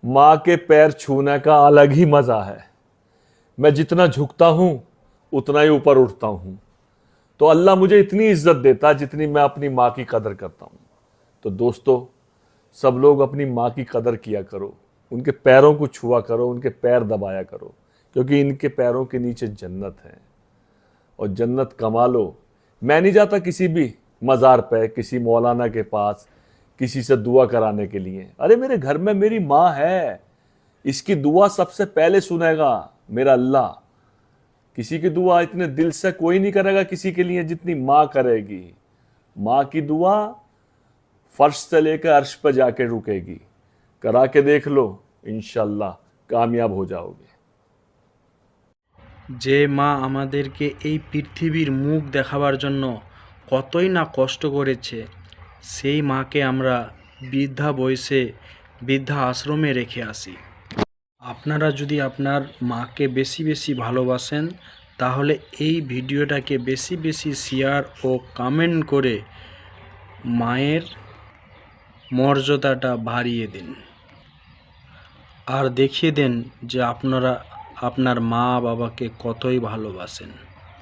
माँ के पैर छूने का अलग ही मजा है। मैं जितना झुकता हूं उतना ही ऊपर उठता हूं। तो अल्लाह मुझे इतनी इज्जत देता जितनी मैं अपनी माँ की कदर करता हूं। तो दोस्तों, सब लोग अपनी माँ की कदर किया करो, उनके पैरों को छुआ करो, उनके पैर दबाया करो, क्योंकि इनके पैरों के नीचे जन्नत है और जन्नत कमा लो। मैं नहीं जाता किसी भी मज़ार पे, किसी मौलाना के पास, किसी से दुआ कराने के लिए। अरे मेरे घर में मेरी माँ है, इसकी दुआ सबसे पहले सुनेगा मेरा अल्लाह। किसी की दुआ इतने दिल से कोई नहीं करेगा किसी के लिए जितनी माँ करेगी। माँ की दुआ फर्श से लेकर अर्श पर जाके रुकेगी। करा के देख लो, इंशाल्लाह कामयाब हो जाओगे। যে মা আমাদেরকে এই পৃথিবীর মুখ দেখাবার জন্য কতই না কষ্ট করেছে, সেই মাকে আমরা বৃদ্ধা বয়সে বৃদ্ধা আশ্রমে রেখে আসি। আপনারা যদি আপনার মাকে বেশি বেশি ভালোবাসেন তাহলে এই ভিডিওটাকে বেশি বেশি শেয়ার ও কমেন্ট করে মায়ের মর্যাদাটা বাড়িয়ে দিন আর দেখিয়ে দেন যে আপনারা আপনার মা বাবাকে কতই ভালোবাসেন।